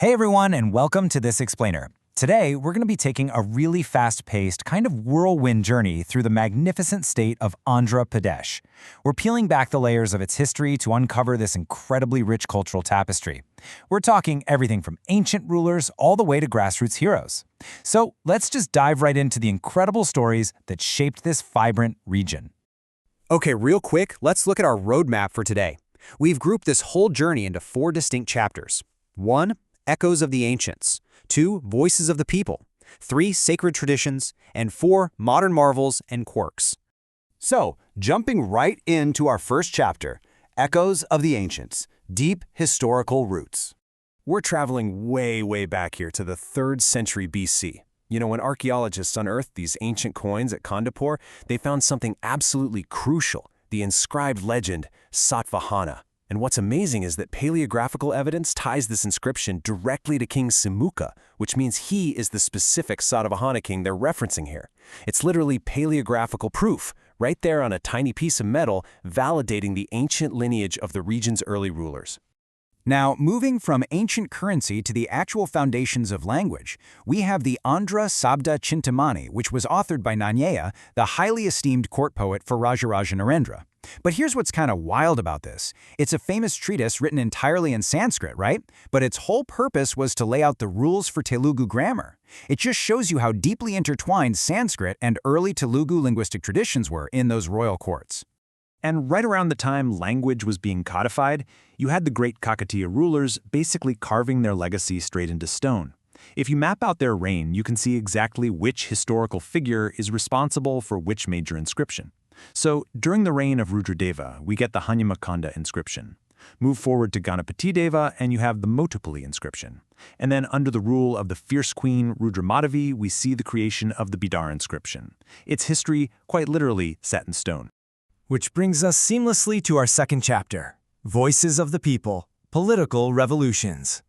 Hey everyone, and welcome to This Explainer. Today, we're going to be taking a really fast-paced, kind of whirlwind journey through the magnificent state of Andhra Pradesh. We're peeling back the layers of its history to uncover this incredibly rich cultural tapestry. We're talking everything from ancient rulers all the way to grassroots heroes. So let's just dive right into the incredible stories that shaped this vibrant region. Okay, real quick, let's look at our roadmap for today. We've grouped this whole journey into 4 distinct chapters. 1. Echoes of the Ancients. 2. Voices of the People. 3. Sacred Traditions. And 4. Modern Marvels and Quirks. So, jumping right into our first chapter, Echoes of the Ancients, Deep Historical Roots. We're traveling way back here to the 3rd century BC. You know, when archaeologists unearthed these ancient coins at Kandapur, they found something absolutely crucial, the inscribed legend, Satvahana. And what's amazing is that paleographical evidence ties this inscription directly to King Simuka, which means he is the specific Satvahana king they're referencing here. It's literally paleographical proof, right there on a tiny piece of metal, validating the ancient lineage of the region's early rulers. Now, moving from ancient currency to the actual foundations of language, we have the Andhra Sabda Chintamani, which was authored by Nanyeya, the highly esteemed court poet for Rajaraja Narendra. But here's what's kind of wild about this. It's a famous treatise written entirely in Sanskrit, right? But its whole purpose was to lay out the rules for Telugu grammar. It just shows you how deeply intertwined Sanskrit and early Telugu linguistic traditions were in those royal courts. And right around the time language was being codified, you had the great Kakatiya rulers basically carving their legacy straight into stone. If you map out their reign, you can see exactly which historical figure is responsible for which major inscription. So, during the reign of Rudradeva, we get the Hanyamakanda inscription. Move forward to Ganapatideva, and you have the Motupalli inscription. And then under the rule of the fierce queen Rudramadavi, we see the creation of the Bidar inscription. Its history, quite literally, set in stone. Which brings us seamlessly to our second chapter, Voices of the People, Political Revolutions.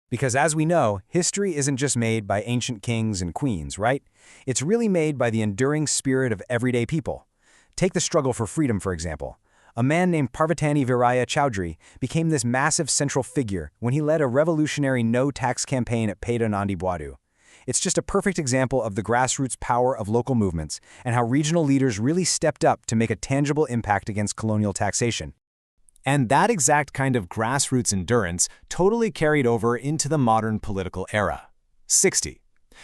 Because as we know, history isn't just made by ancient kings and queens, right? It's really made by the enduring spirit of everyday people. Take the struggle for freedom, for example. A man named Parvatani Viraya Chowdhury became this massive central figure when he led a revolutionary no-tax campaign at Peta Nandi Boadu. It's just a perfect example of the grassroots power of local movements and how regional leaders really stepped up to make a tangible impact against colonial taxation. And that exact kind of grassroots endurance totally carried over into the modern political era. 60.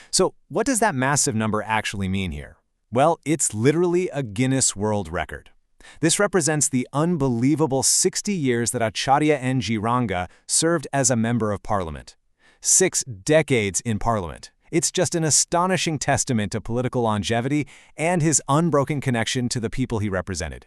So what does that massive number actually mean here? Well, it's literally a Guinness World Record. This represents the unbelievable 60 years that Acharya N.G. Ranga served as a member of parliament. 6 decades in parliament. It's just an astonishing testament to political longevity and his unbroken connection to the people he represented.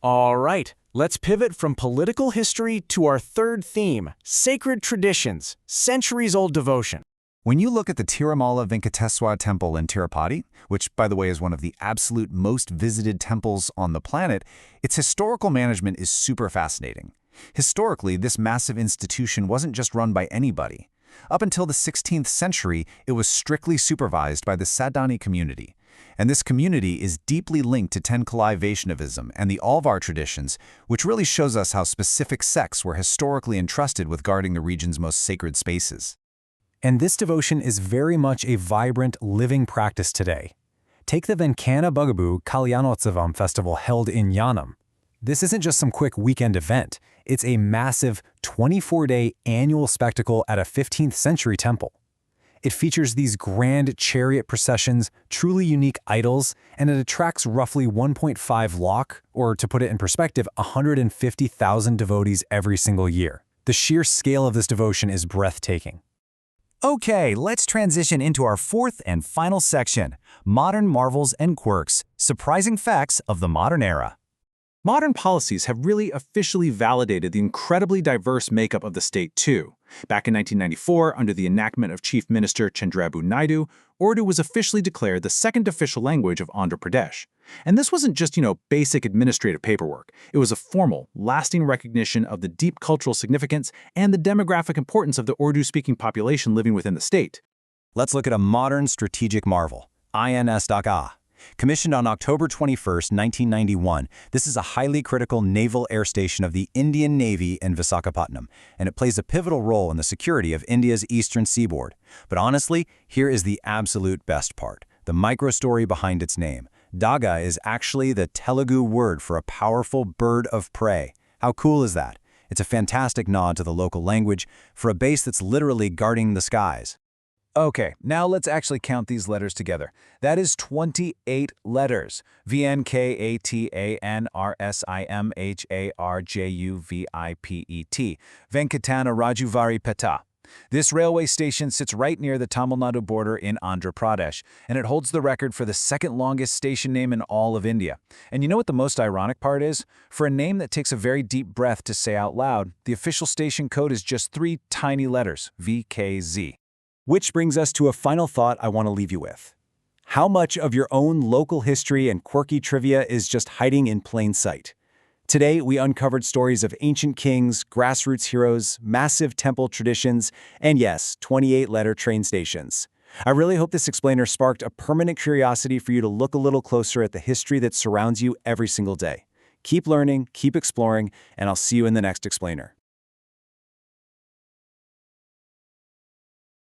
All right, let's pivot from political history to our third theme, sacred traditions, centuries-old devotion. When you look at the Tirumala Venkateswara Temple in Tirupati, which, by the way, is one of the absolute most visited temples on the planet, its historical management is super fascinating. Historically, this massive institution wasn't just run by anybody. Up until the 16th century, it was strictly supervised by the Sadhani community. And this community is deeply linked to Tenkalai Vaishnavism and the Alvar traditions, which really shows us how specific sects were historically entrusted with guarding the region's most sacred spaces. And this devotion is very much a vibrant, living practice today. Take the Venkana Bagabu Kalyanotsavam festival held in Yanam. This isn't just some quick weekend event. It's a massive 24-day annual spectacle at a 15th century temple. It features these grand chariot processions, truly unique idols, and it attracts roughly 1.5 lakh, or to put it in perspective, 150,000 devotees every single year. The sheer scale of this devotion is breathtaking. Okay, let's transition into our fourth and final section, Modern Marvels and Quirks, Surprising Facts of the Modern Era. Modern policies have really officially validated the incredibly diverse makeup of the state too. Back in 1994, under the enactment of Chief Minister Chandrababu Naidu, Urdu was officially declared the second official language of Andhra Pradesh. And this wasn't just, basic administrative paperwork. It was a formal, lasting recognition of the deep cultural significance and the demographic importance of the Urdu-speaking population living within the state. Let's look at a modern strategic marvel, INS.A. Commissioned on October 21, 1991, this is a highly critical naval air station of the Indian Navy in Visakhapatnam, and it plays a pivotal role in the security of India's eastern seaboard. But honestly, here is the absolute best part, the micro-story behind its name. Daga is actually the Telugu word for a powerful bird of prey. How cool is that? It's a fantastic nod to the local language for a base that's literally guarding the skies. Okay, now let's actually count these letters together. That is 28 letters. VNKATANRSIMHARJUVIPET. Venkatana Rajuvari Peta. This railway station sits right near the Tamil Nadu border in Andhra Pradesh, and it holds the record for the second longest station name in all of India. And you know what the most ironic part is? For a name that takes a very deep breath to say out loud, the official station code is just 3 tiny letters, VKZ. Which brings us to a final thought I want to leave you with. How much of your own local history and quirky trivia is just hiding in plain sight? Today, we uncovered stories of ancient kings, grassroots heroes, massive temple traditions, and yes, 28-letter train stations. I really hope this explainer sparked a permanent curiosity for you to look a little closer at the history that surrounds you every single day. Keep learning, keep exploring, and I'll see you in the next explainer.